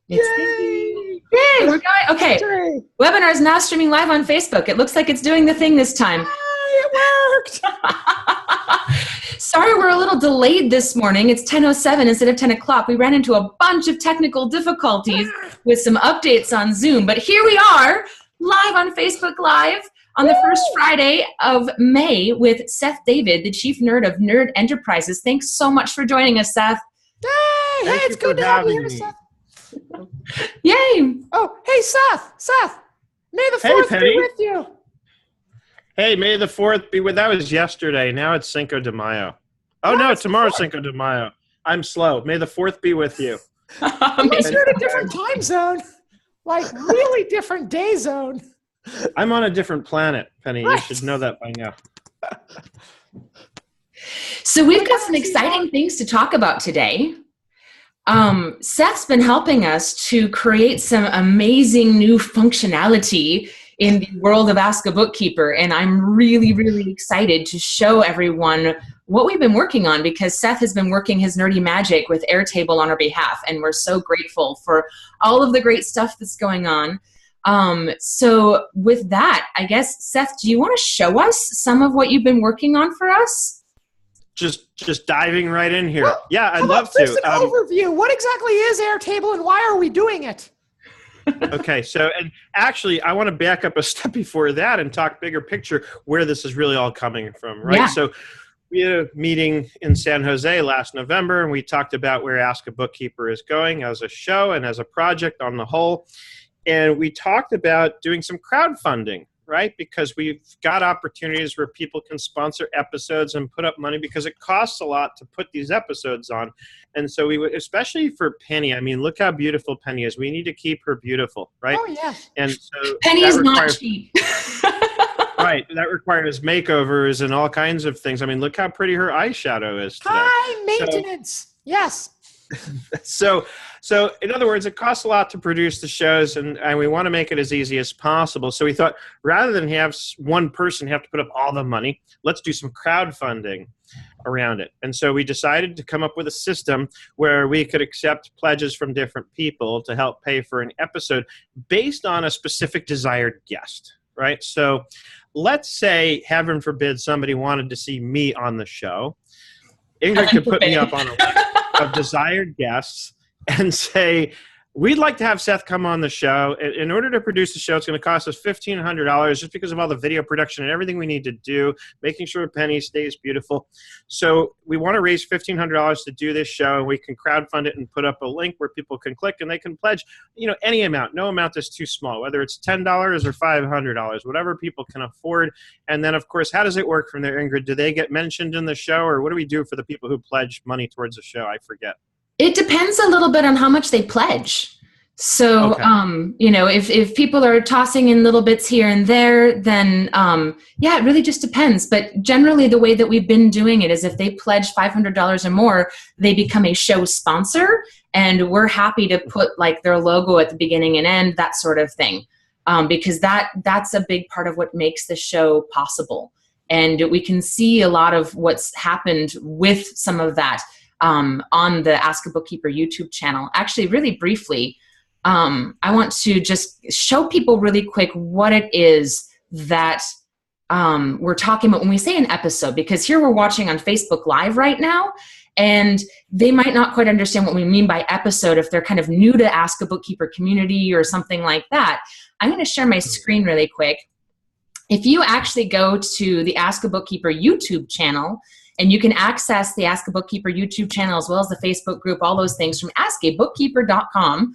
It's Yay! Yay! We're going. Okay. Webinar is now streaming live on Facebook. It looks like it's doing the thing this time. Yay, it worked! Sorry, we're a little delayed this morning. It's 10:07 instead of 10 o'clock. We ran into a bunch of technical difficulties with some updates on Zoom, but here we are, live on Facebook Live on the first Friday of May with Seth David, the Chief Nerd of Nerd Enterprises. Thanks so much for joining us, Seth. Hey, it's good to have you here, Seth. Yay! Oh, hey, Seth. May the 4th be with you. Hey, May the 4th be with. That was yesterday. Now it's Cinco de Mayo. Oh no, tomorrow's Cinco de Mayo. I'm slow. May the 4th be with you. Unless you're in a different time zone, like really different day zone. I'm on a different planet, Penny. Right. You should know that by now. So we've got some exciting things to talk about today. Seth's been helping us to create some amazing new functionality in the world of Ask a Bookkeeper, and I'm really, really excited to show everyone what we've been working on, because Seth has been working his nerdy magic with Airtable on our behalf, and we're so grateful for all of the great stuff that's going on. So with that, I guess, Seth, do you want to show us some of what you've been working on for us? Just diving right in here. Well, yeah, I'd love to. First, an overview. What exactly is Airtable, and why are we doing it? Okay, so and actually, I want to back up a step before that and talk bigger picture where this is really all coming from, right? Yeah. So we had a meeting in San Jose last November, and we talked about where Ask a Bookkeeper is going as a show and as a project on the whole. And we talked about doing some crowdfunding, right? Because we've got opportunities where people can sponsor episodes and put up money, because it costs a lot to put these episodes on. And so we would, especially for Penny, I mean, look how beautiful Penny is. We need to keep her beautiful, right? Oh, yeah. And so Penny's not cheap. Right. That requires makeovers and all kinds of things. I mean, look how pretty her eyeshadow is today. High maintenance. Yes. So in other words, it costs a lot to produce the shows, and we want to make it as easy as possible. So we thought, rather than have one person have to put up all the money, let's do some crowdfunding around it. And so we decided to come up with a system where we could accept pledges from different people to help pay for an episode based on a specific desired guest, right? So let's say, heaven forbid, somebody wanted to see me on the show. Ingrid could put me up on a list of desired guests and say, we'd like to have Seth come on the show. In order to produce the show, it's going to cost us $1,500 just because of all the video production and everything we need to do, making sure Penny stays beautiful. So we want to raise $1,500 to do this show, and we can crowdfund it and put up a link where people can click and they can pledge, any amount. No amount is too small, whether it's $10 or $500, whatever people can afford. And then, of course, how does it work from there, Ingrid? Do they get mentioned in the show, or what do we do for the people who pledge money towards the show? I forget. It depends a little bit on how much they pledge. So, okay. If people are tossing in little bits here and there, then, it really just depends. But generally, the way that we've been doing it is if they pledge $500 or more, they become a show sponsor, and we're happy to put like their logo at the beginning and end, that sort of thing, because that's a big part of what makes the show possible. And we can see a lot of what's happened with some of that on the Ask a Bookkeeper YouTube channel. Actually, really briefly, I want to just show people really quick what it is that we're talking about when we say an episode, because here we're watching on Facebook Live right now, and they might not quite understand what we mean by episode if they're kind of new to Ask a Bookkeeper community or something like that. I'm going to share my screen really quick. If you actually go to the Ask a Bookkeeper YouTube channel, and you can access the Ask a Bookkeeper YouTube channel as well as the Facebook group, all those things from askabookkeeper.com.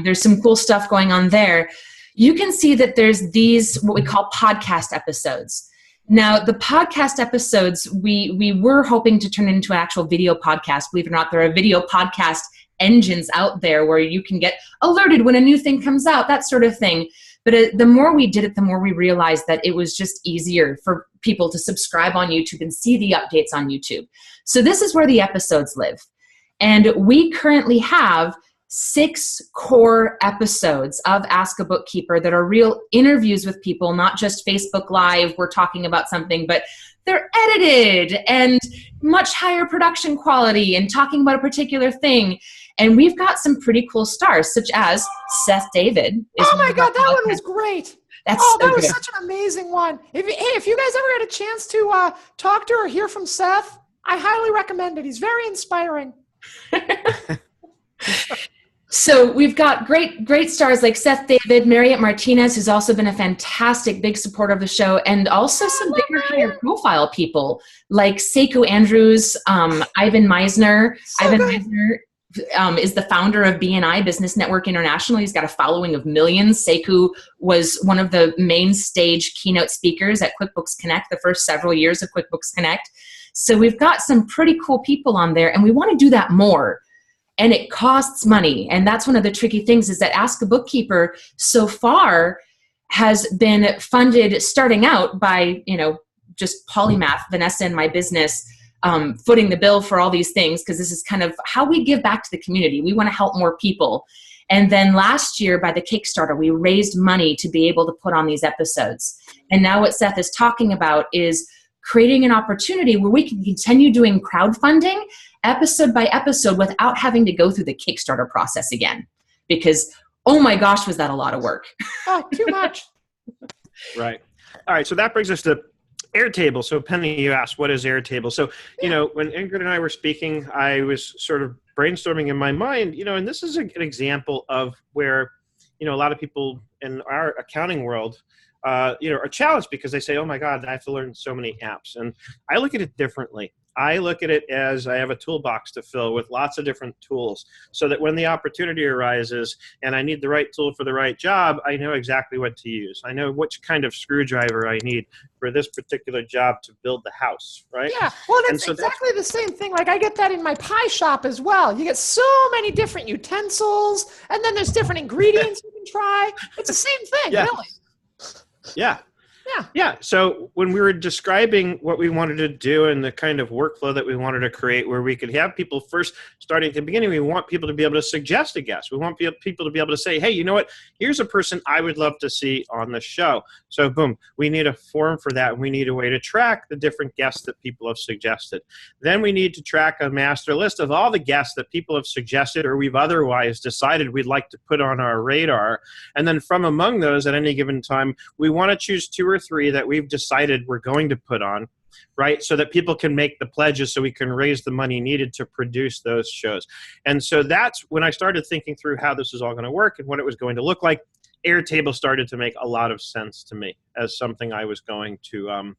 There's some cool stuff going on there. You can see that there's these, what we call podcast episodes. Now, the podcast episodes, we were hoping to turn into an actual video podcast. Believe it or not, there are video podcast engines out there where you can get alerted when a new thing comes out, that sort of thing. But the more we did it, the more we realized that it was just easier for people to subscribe on YouTube and see the updates on YouTube. So this is where the episodes live. And we currently have 6 core episodes of Ask a Bookkeeper that are real interviews with people, not just Facebook Live, we're talking about something, but they're edited and much higher production quality and talking about a particular thing. And we've got some pretty cool stars, such as Seth David. Oh my God, that one was great. That was such an amazing one. If you guys ever get a chance to talk to or hear from Seth, I highly recommend it. He's very inspiring. So we've got great stars like Seth David, Marriott Martinez, who's also been a fantastic big supporter of the show, and also some bigger, higher profile people like Sekou Andrews, Ivan Meisner. Meisner is the founder of BNI, Business Network International. He's got a following of millions. Sekou was one of the main stage keynote speakers at QuickBooks Connect, the first several years of QuickBooks Connect. So we've got some pretty cool people on there, and we want to do that more. And it costs money. And that's one of the tricky things, is that Ask a Bookkeeper so far has been funded starting out by, just polymath, Vanessa and my business, footing the bill for all these things, because this is kind of how we give back to the community. We want to help more people. And then last year by the Kickstarter, we raised money to be able to put on these episodes. And now what Seth is talking about is creating an opportunity where we can continue doing crowdfunding episode by episode without having to go through the Kickstarter process again. Because, oh my gosh, was that a lot of work. Oh, too much. Right. All right. So that brings us to Airtable. So Penny, you asked, what is Airtable? So, when Ingrid and I were speaking, I was sort of brainstorming in my mind, and this is an example of where, a lot of people in our accounting world, are challenged because they say, oh my God, I have to learn so many apps. And I look at it differently. I look at it as I have a toolbox to fill with lots of different tools, so that when the opportunity arises and I need the right tool for the right job, I know exactly what to use. I know which kind of screwdriver I need for this particular job to build the house, right? Yeah, well, it's exactly the same thing. Like, I get that in my pie shop as well. You get so many different utensils, and then there's different ingredients you can try. It's the same thing, really. Yeah. Yeah. Yeah. So when we were describing what we wanted to do and the kind of workflow that we wanted to create, where we could have people first starting at the beginning, we want people to be able to suggest a guest. We want people to be able to say, hey, you know what? Here's a person I would love to see on the show. So boom, we need a form for that. We need a way to track the different guests that people have suggested. Then we need to track a master list of all the guests that people have suggested or we've otherwise decided we'd like to put on our radar. And then from among those at any given time, we want to choose 2 or 3 that we've decided we're going to put on, right? So that people can make the pledges so we can raise the money needed to produce those shows. And so that's when I started thinking through how this is all going to work and what it was going to look like. Airtable started to make a lot of sense to me as something I was going to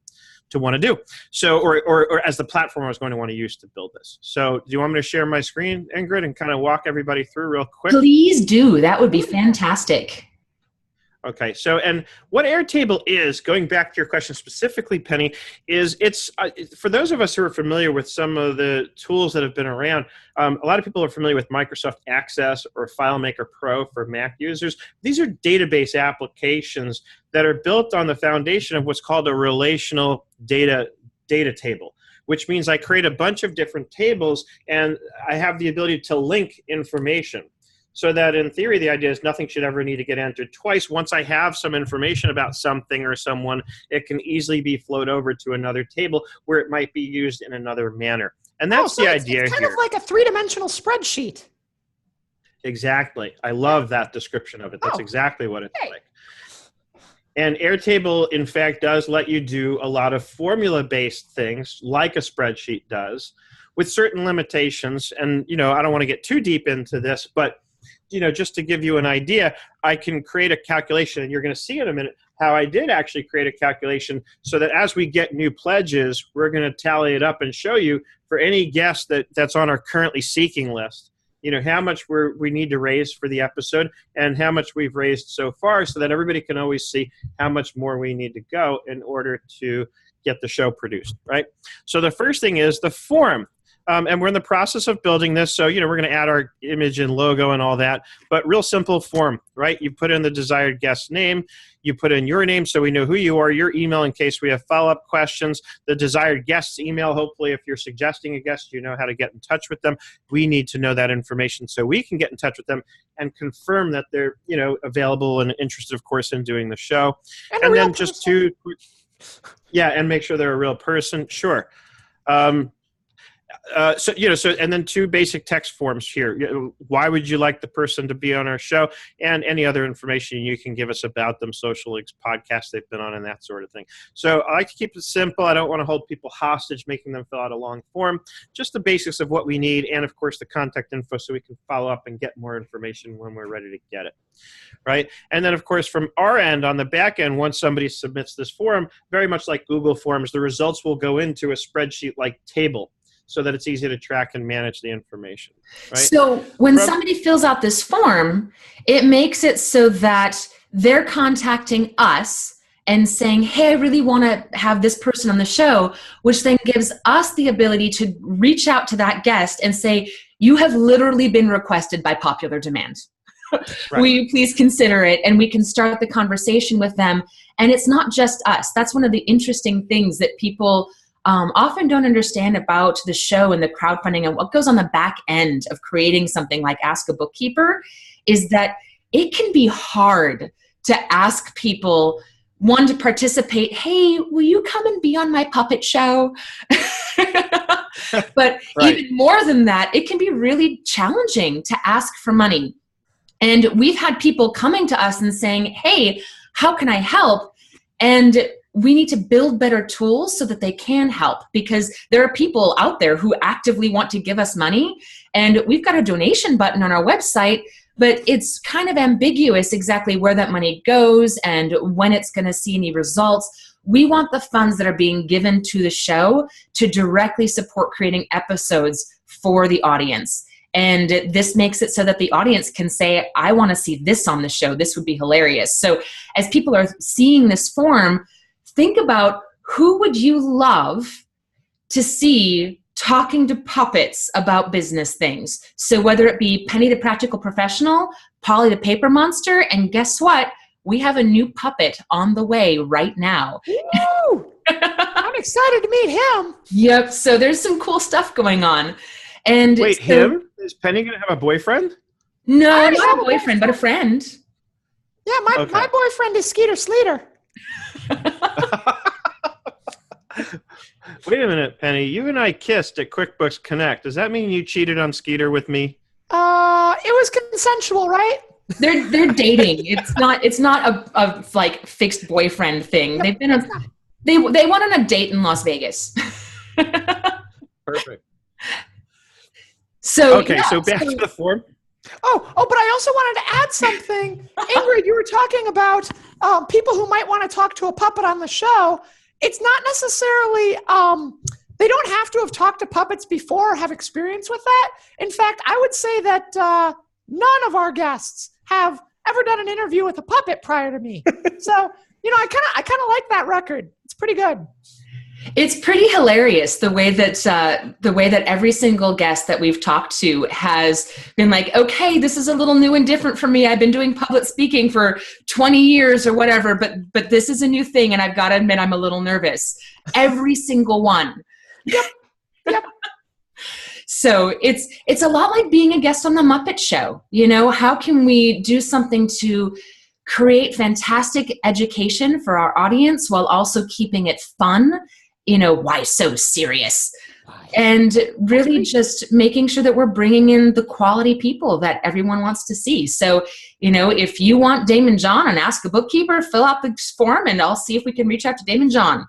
want to do. So, or as the platform I was going to want to use to build this. So do you want me to share my screen, Ingrid, and kind of walk everybody through real quick? Please do. That would be fantastic. Okay, so and what Airtable is, going back to your question specifically, Penny, is it's for those of us who are familiar with some of the tools that have been around, a lot of people are familiar with Microsoft Access or FileMaker Pro for Mac users. These are database applications that are built on the foundation of what's called a relational data table, which means I create a bunch of different tables and I have the ability to link information. So that in theory, the idea is nothing should ever need to get entered twice. Once I have some information about something or someone, it can easily be flowed over to another table where it might be used in another manner. And that's the idea here. It's kind of like a 3-dimensional spreadsheet. Exactly. I love that description of it. That's exactly what it's like. And Airtable, in fact, does let you do a lot of formula-based things like a spreadsheet does with certain limitations. And, I don't want to get too deep into this, but just to give you an idea, I can create a calculation, and you're going to see in a minute how I did actually create a calculation so that as we get new pledges, we're going to tally it up and show you for any guest that's on our currently seeking list, how much we need to raise for the episode and how much we've raised so far, so that everybody can always see how much more we need to go in order to get the show produced, right? So the first thing is the form. And we're in the process of building this, so we're going to add our image and logo and all that, but real simple form, right? You put in the desired guest name, you put in your name so we know who you are, your email in case we have follow-up questions, the desired guest's email. Hopefully, if you're suggesting a guest, you know how to get in touch with them. We need to know that information so we can get in touch with them and confirm that they're available and interested, of course, in doing the show. And then just and make sure they're a real person. Sure. and then two basic text forms here. Why would you like the person to be on our show, and any other information you can give us about them, social links, podcasts they've been on, and that sort of thing. So I like to keep it simple. I don't want to hold people hostage, making them fill out a long form. Just the basics of what we need, and of course the contact info, so we can follow up and get more information when we're ready to get it. Right? And then, of course, from our end, on the back end, once somebody submits this form, very much like Google Forms, the results will go into a spreadsheet-like table so that it's easy to track and manage the information. Right? So when somebody fills out this form, it makes it so that they're contacting us and saying, hey, I really want to have this person on the show, which then gives us the ability to reach out to that guest and say, you have literally been requested by popular demand. Right. Will you please consider it? And we can start the conversation with them. And it's not just us. That's one of the interesting things that people often don't understand about the show and the crowdfunding and what goes on the back end of creating something like Ask a Bookkeeper, is that it can be hard to ask people, one, to participate. Hey, will you come and be on my puppet show? But right. Even more than that, it can be really challenging to ask for money. And we've had people coming to us and saying, hey, how can I help? And we need to build better tools so that they can help, because there are people out there who actively want to give us money. And we've got a donation button on our website, but it's kind of ambiguous exactly where that money goes and when it's going to see any results. We want the funds that are being given to the show to directly support creating episodes for the audience. And this makes it so that the audience can say, I want to see this on the show. This would be hilarious. So as people are seeing this form, think about, who would you love to see talking to puppets about business things? So whether it be Penny the Practical Professional, Polly the Paper Monster, and guess what? We have a new puppet on the way right now. Woo! I'm excited to meet him. Yep. So there's some cool stuff going on. And wait, him? Is Penny going to have a boyfriend? No, not a boyfriend, but a friend. Yeah, my boyfriend is Skeeter Sleater. Wait a minute, Penny. You and I kissed at QuickBooks Connect. Does that mean you cheated on Skeeter with me? It was consensual, right? They're dating. It's not a like fixed boyfriend thing. They've been they went on a date in Las Vegas. Perfect. So so back to the form. Oh, but I also wanted to add something. Ingrid, you were talking about people who might want to talk to a puppet on the show. It's not necessarily, they don't have to have talked to puppets before or have experience with that. In fact, I would say that none of our guests have ever done an interview with a puppet prior to me. So, I kind of like that record. It's pretty good. It's pretty hilarious the way that every single guest that we've talked to has been like, okay, this is a little new and different for me. I've been doing public speaking for 20 years or whatever, but this is a new thing, and I've got to admit I'm a little nervous. Every single one. Yep. So it's a lot like being a guest on the Muppet Show. How can we do something to create fantastic education for our audience while also keeping it fun? Why so serious? And really just making sure that we're bringing in the quality people that everyone wants to see. So, if you want Damon John and Ask a Bookkeeper, fill out this form and I'll see if we can reach out to Damon John.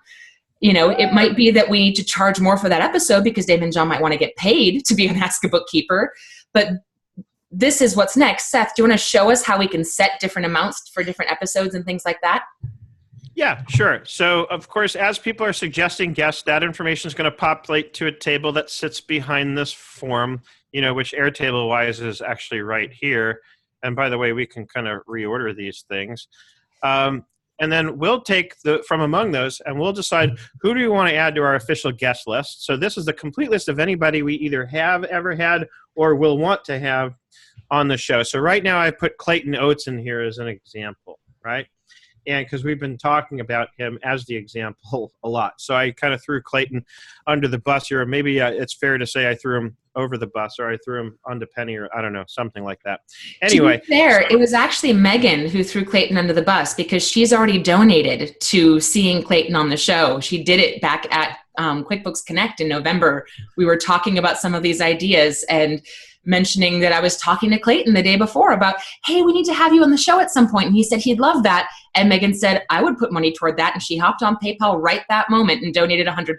It might be that we need to charge more for that episode because Damon John might want to get paid to be on Ask a Bookkeeper. But this is what's next. Seth, do you want to show us how we can set different amounts for different episodes and things like that? Yeah, sure. So, of course, as people are suggesting guests, that information is going to populate to a table that sits behind this form, which Airtable-wise is actually right here. And by the way, we can kind of reorder these things. And then we'll take from among those, and we'll decide who do we want to add to our official guest list. So this is the complete list of anybody we either have ever had or will want to have on the show. So right now I put Clayton Oates in here as an example, right? And because we've been talking about him as the example a lot. So I kind of threw Clayton under the bus here. Or maybe it's fair to say I threw him over the bus, or I threw him onto Penny, or I don't know, something like that. Anyway. To be fair, it was actually Megan who threw Clayton under the bus because she's already donated to seeing Clayton on the show. She did it back at QuickBooks Connect in November, we were talking about some of these ideas and mentioning that I was talking to Clayton the day before about, hey, we need to have you on the show at some point. And he said he'd love that. And Megan said, I would put money toward that. And she hopped on PayPal right that moment and donated $100.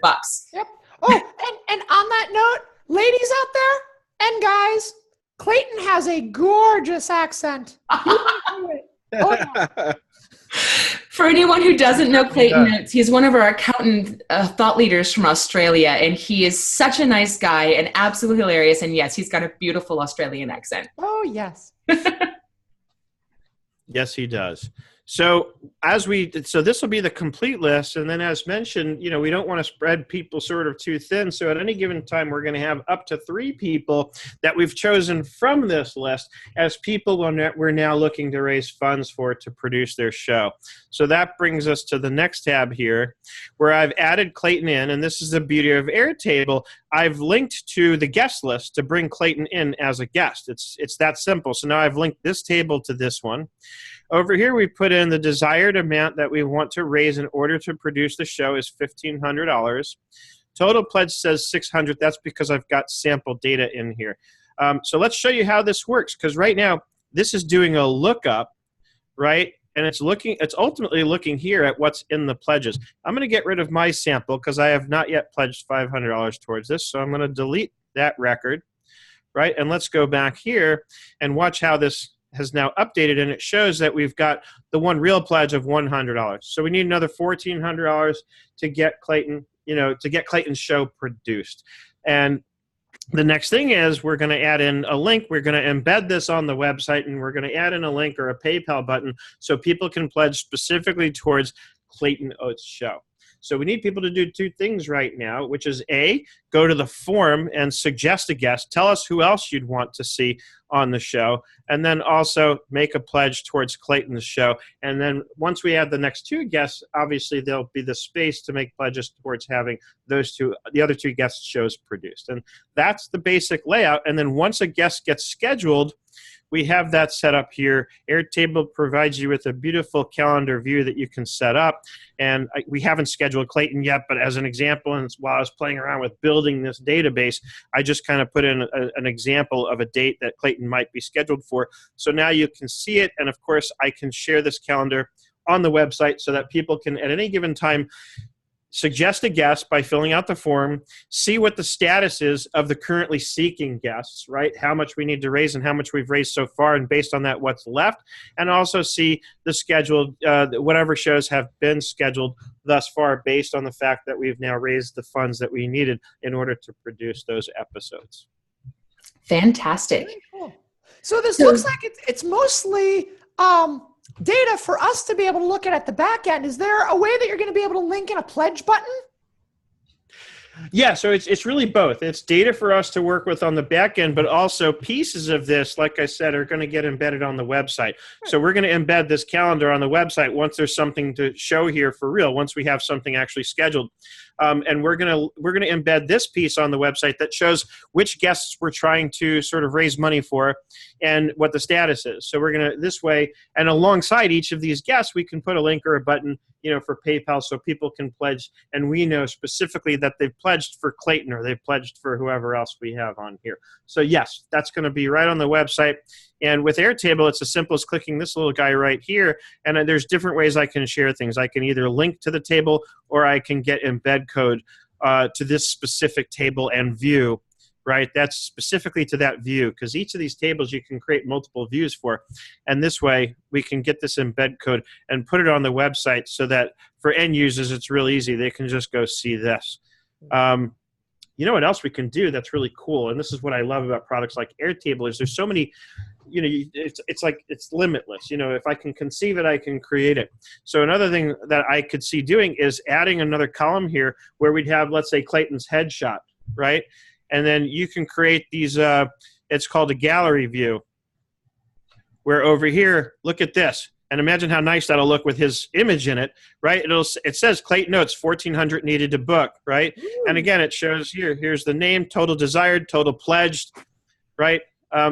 Yep. Oh, and on that note, ladies out there and guys, Clayton has a gorgeous accent. You can do it. Oh, yeah. For anyone who doesn't know Clayton Notes, he's one of our accountant thought leaders from Australia, and he is such a nice guy and absolutely hilarious. And yes, he's got a beautiful Australian accent. Oh, yes. Yes, he does. So this will be the complete list. And then as mentioned, we don't want to spread people sort of too thin. So at any given time, we're going to have up to 3 people that we've chosen from this list as people we're now looking to raise funds for to produce their show. So that brings us to the next tab here where I've added Clayton in. And this is the beauty of Airtable. I've linked to the guest list to bring Clayton in as a guest. It's that simple. So now I've linked this table to this one. Over here, we put in the desired amount that we want to raise in order to produce the show is $1,500. Total pledge says $600. That's because I've got sample data in here. So let's show you how this works, because right now, this is doing a lookup, right? And it's ultimately looking here at what's in the pledges. I'm going to get rid of my sample because I have not yet pledged $500 towards this. So I'm going to delete that record, right? And let's go back here and watch how this has now updated, and it shows that we've got the one real pledge of $100. So we need another $1,400 to get Clayton, to get Clayton's show produced. And the next thing is we're going to add in a link. We're going to embed this on the website, and we're going to add in a link or a PayPal button so people can pledge specifically towards Clayton Oates' show. So we need people to do 2 things right now, which is A, go to the form and suggest a guest. Tell us who else you'd want to see on the show. And then also make a pledge towards Clayton's show. And then once we add the next 2 guests, obviously there'll be the space to make pledges towards having the other 2 guest shows produced. And that's the basic layout. And then once a guest gets scheduled, we have that set up here. Airtable provides you with a beautiful calendar view that you can set up. And we haven't scheduled Clayton yet, but as an example, and while I was playing around with building this database, I just kind of put in an example of a date that Clayton might be scheduled for. So now you can see it. And of course, I can share this calendar on the website so that people can, at any given time, suggest a guest by filling out the form, see what the status is of the currently seeking guests, right? How much we need to raise and how much we've raised so far, and based on that, what's left, and also see the scheduled, whatever shows have been scheduled thus far based on the fact that we've now raised the funds that we needed in order to produce those episodes. Fantastic. Very cool. So this looks like it's mostly data for us to be able to look at the back end. Is there a way that you're going to be able to link in a pledge button? Yeah, so it's really both. It's data for us to work with on the back end, but also pieces of this, like I said, are going to get embedded on the website. So we're going to embed this calendar on the website once there's something to show here for real, once we have something actually scheduled. And we're going to embed this piece on the website that shows which guests we're trying to sort of raise money for and what the status is. So we're going to, this way, and alongside each of these guests, we can put a link or a button, for PayPal so people can pledge, and we know specifically that they've pledged for Clayton or they've pledged for whoever else we have on here. So yes, that's going to be right on the website. And with Airtable, it's as simple as clicking this little guy right here. And there's different ways I can share things. I can either link to the table, or I can get embed code to this specific table and view, right? That's specifically to that view, because each of these tables you can create multiple views for. And this way, we can get this embed code and put it on the website so that for end users, it's real easy. They can just go see this. You know what else we can do that's really cool, and this is what I love about products like Airtable, is there's so many, it's like it's limitless. If I can conceive it, I can create it. So another thing that I could see doing is adding another column here where we'd have, let's say, Clayton's headshot, right? And then you can create these, it's called a gallery view, where over here, look at this. And imagine how nice that'll look with his image in it, right? It says Clayton Notes, 1,400 needed to book, right? Ooh. And again, it shows here's the name, total desired, total pledged, right?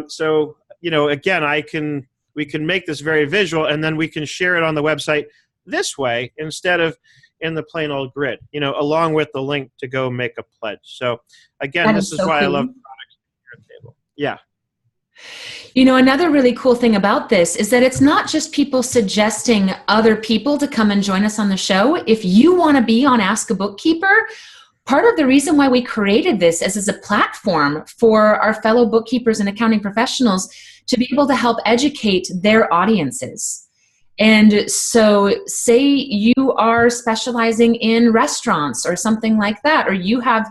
So, again, we can make this very visual, and then we can share it on the website this way instead of, in the plain old grid, along with the link to go make a pledge. So again, That this is so why I cool. love products at Airtable. Yeah. Another really cool thing about this is that it's not just people suggesting other people to come and join us on the show. If you want to be on Ask a Bookkeeper, part of the reason why we created this is a platform for our fellow bookkeepers and accounting professionals to be able to help educate their audiences. And so say you are specializing in restaurants or something like that, or you have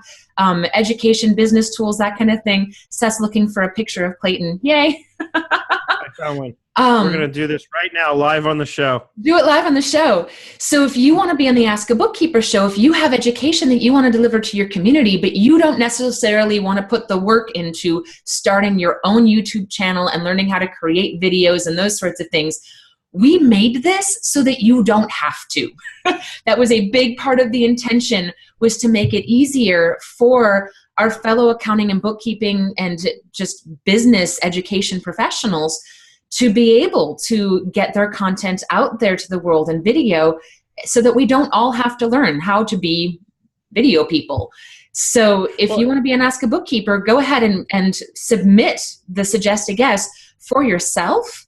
education, business tools, that kind of thing. Seth's looking for a picture of Clayton. Yay. I found one. We're going to do this right now, live on the show. Do it live on the show. So if you want to be on the Ask a Bookkeeper show, if you have education that you want to deliver to your community, but you don't necessarily want to put the work into starting your own YouTube channel and learning how to create videos and those sorts of things, we made this so that you don't have to. That was a big part of the intention, was to make it easier for our fellow accounting and bookkeeping and just business education professionals to be able to get their content out there to the world in video, so that we don't all have to learn how to be video people. So if you want to be an Ask a Bookkeeper, go ahead and submit the suggested guest for yourself.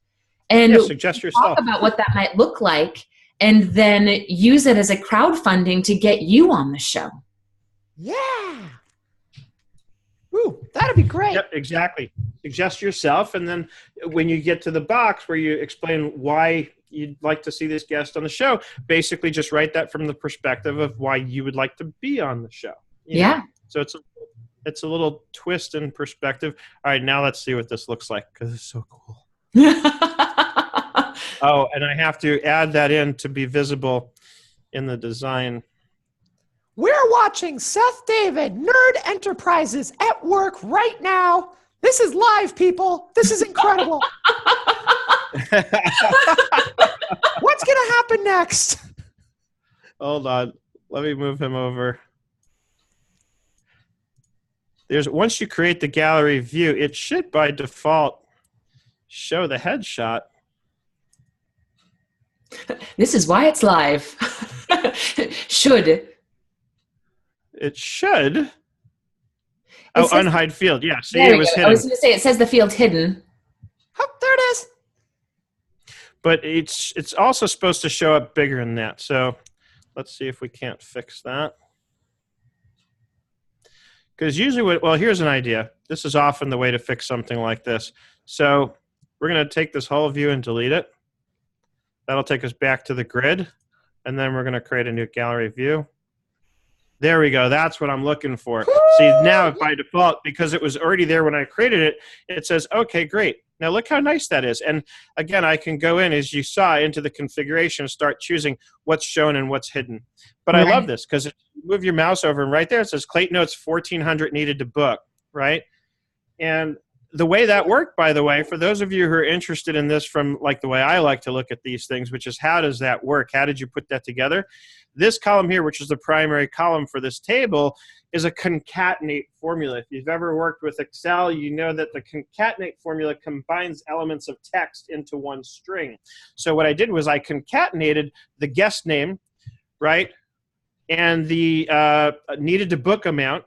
And suggest yourself. Talk about what that might look like, and then use it as a crowdfunding to get you on the show. Yeah. Ooh, that'd be great. Yep, exactly. Suggest yourself, and then when you get to the box where you explain why you'd like to see this guest on the show, basically just write that from the perspective of why you would like to be on the show. Yeah. So it's a little twist in perspective. All right, now let's see what this looks like, because it's so cool. Oh, and I have to add that in to be visible in the design. We're watching Seth David, Nerd Enterprises, at work right now. This is live, people. This is incredible. What's going to happen next? Hold on. Let me move him over. Once you create the gallery view, it should by default show the headshot. This is why it's live. Should. It should. Oh, unhide field. Yeah, see, it was hidden. I was going to say, it says the field hidden. Oh, there it is. But it's also supposed to show up bigger than that. So let's see if we can't fix that. Because usually, here's an idea. This is often the way to fix something like this. So we're going to take this whole view and delete it. That'll take us back to the grid. And then we're going to create a new gallery view. There we go. That's what I'm looking for. See, now by default, because it was already there when I created it, it says, okay, great. Now look how nice that is. And again, I can go in, as you saw, into the configuration and start choosing what's shown and what's hidden. But I love this, because if you move your mouse over, and right there it says Clayton Notes 1400 needed to book, right? And the way that worked, by the way, for those of you who are interested in this from like the way I like to look at these things, which is how does that work? How did you put that together? This column here, which is the primary column for this table, is a concatenate formula. If you've ever worked with Excel, you know that the concatenate formula combines elements of text into one string. So what I did was I concatenated the guest name, right, and the needed to book amount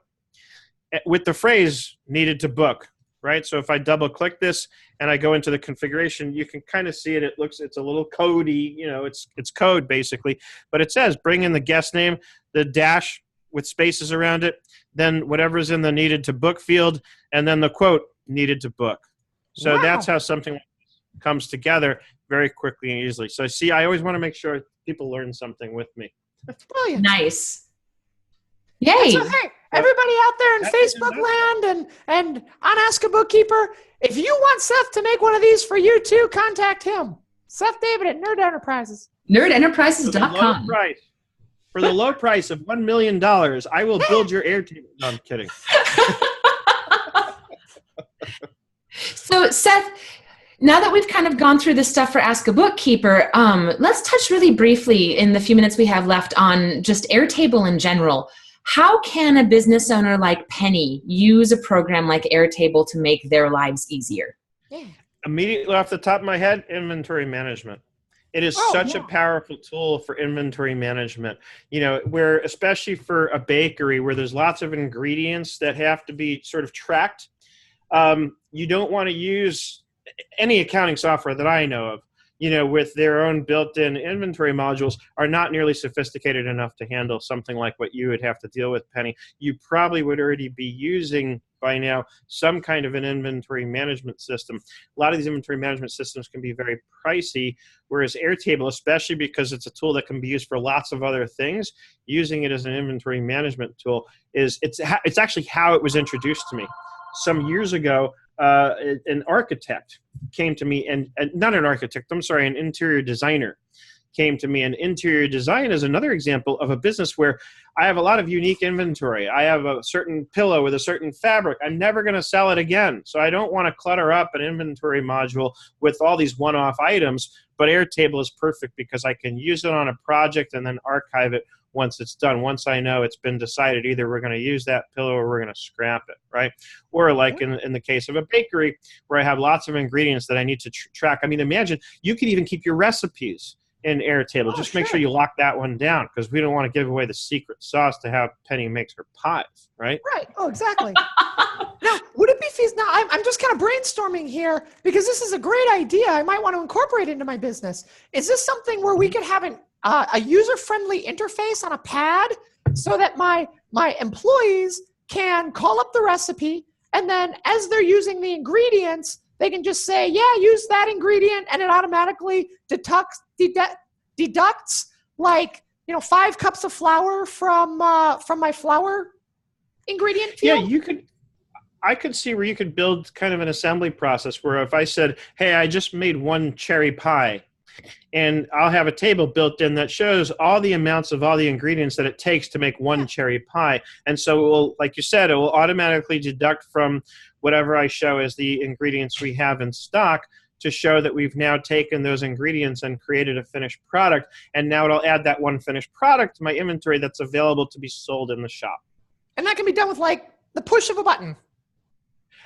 with the phrase needed to book. Right, so if I double click this and I go into the configuration, you can kind of see it. It's a little codey, it's code basically, but it says bring in the guest name, the dash with spaces around it, then whatever's in the needed to book field, and then the quote needed to book. So that's how something like this comes together very quickly and easily. So see, I always want to make sure people learn something with me. Brilliant. Nice. Yay. So, hey, everybody out there in Facebook land and on Ask a Bookkeeper, if you want Seth to make one of these for you too, contact him. Seth David at Nerd Enterprises. NerdEnterprises.com. For the low price of $1 million, I will build your Airtable. No, I'm kidding. So, Seth, now that we've kind of gone through this stuff for Ask a Bookkeeper, let's touch really briefly in the few minutes we have left on just Airtable in general. How can a business owner like Penny use a program like Airtable to make their lives easier? Immediately off the top of my head, inventory management. It is such a powerful tool for inventory management, where especially for a bakery where there's lots of ingredients that have to be sort of tracked. You don't want to use any accounting software that I know of, with their own built-in inventory modules are not nearly sophisticated enough to handle something like what you would have to deal with, Penny. You probably would already be using by now some kind of an inventory management system. A lot of these inventory management systems can be very pricey, whereas Airtable, especially because it's a tool that can be used for lots of other things, using it as an inventory management tool it's actually how it was introduced to me. Some years ago, an architect came to me, and not an architect, I'm sorry, an interior designer came to me. And interior design is another example of a business where I have a lot of unique inventory. I have a certain pillow with a certain fabric. I'm never going to sell it again. So I don't want to clutter up an inventory module with all these one-off items, but Airtable is perfect because I can use it on a project and then archive it once it's done. Once I know it's been decided, either we're going to use that pillow or we're going to scrap it, right? Or like in the case of a bakery where I have lots of ingredients that I need to track. I mean, imagine you could even keep your recipes in Airtable. Just make sure you lock that one down because we don't want to give away the secret sauce to how Penny makes her pies, right? Right. Oh, exactly. Now, would it be feasible? Now, I'm just kind of brainstorming here because this is a great idea. I might want to incorporate it into my business. Is this something where we could have a user-friendly interface on a pad so that my employees can call up the recipe, and then as they're using the ingredients, they can just say, yeah, use that ingredient, and it automatically deducts like 5 cups of flour from my flour ingredient field? Yeah, I could see where you could build kind of an assembly process where if I said, hey, I just made 1 cherry pie, and I'll have a table built in that shows all the amounts of all the ingredients that it takes to make 1 cherry pie. And so it will, like you said, it will automatically deduct from whatever I show as the ingredients we have in stock to show that we've now taken those ingredients and created a finished product. And now it'll add that 1 finished product to my inventory that's available to be sold in the shop. And that can be done with like the push of a button.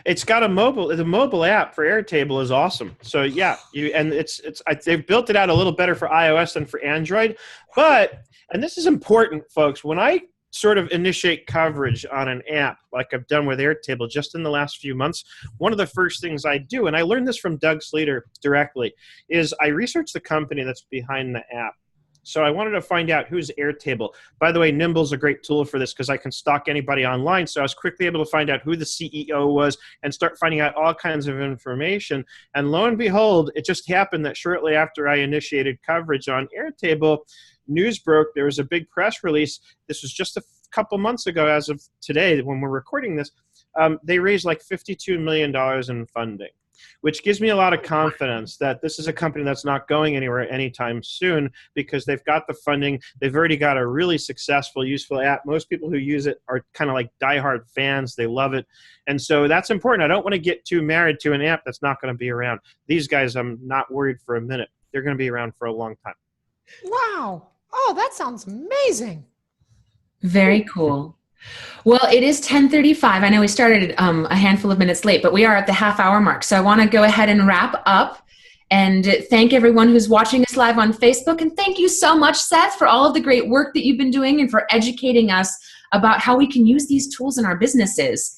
It's got the mobile app for Airtable is awesome. So yeah, they've built it out a little better for iOS than for Android. But, and this is important, folks, when I sort of initiate coverage on an app like I've done with Airtable just in the last few months, one of the first things I do, and I learned this from Doug Sleater directly, is I research the company that's behind the app. So I wanted to find out who's Airtable. By the way, Nimble's a great tool for this because I can stalk anybody online. So I was quickly able to find out who the CEO was and start finding out all kinds of information. And lo and behold, it just happened that shortly after I initiated coverage on Airtable, news broke. There was a big press release. This was just a couple months ago as of today when we're recording this. They raised like $52 million in funding, which gives me a lot of confidence that this is a company that's not going anywhere anytime soon because they've got the funding. They've already got a really successful, useful app. Most people who use it are kind of like diehard fans. They love it. And so that's important. I don't want to get too married to an app that's not going to be around. These guys, I'm not worried for a minute. They're going to be around for a long time. Wow. Oh, that sounds amazing. Very cool. Well, it is 10:35. I know we started a handful of minutes late, but we are at the half-hour mark. So I want to go ahead and wrap up and thank everyone who's watching us live on Facebook. And thank you so much, Seth, for all of the great work that you've been doing and for educating us about how we can use these tools in our businesses.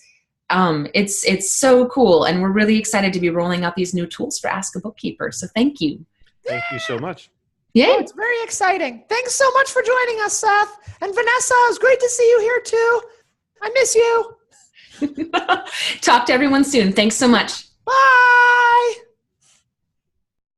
It's so cool, and we're really excited to be rolling out these new tools for Ask a Bookkeeper. So thank you. Thank you so much. Yeah, oh, it's very exciting. Thanks so much for joining us, Seth. And Vanessa, it was great to see you here too. I miss you. Talk to everyone soon. Thanks so much. Bye.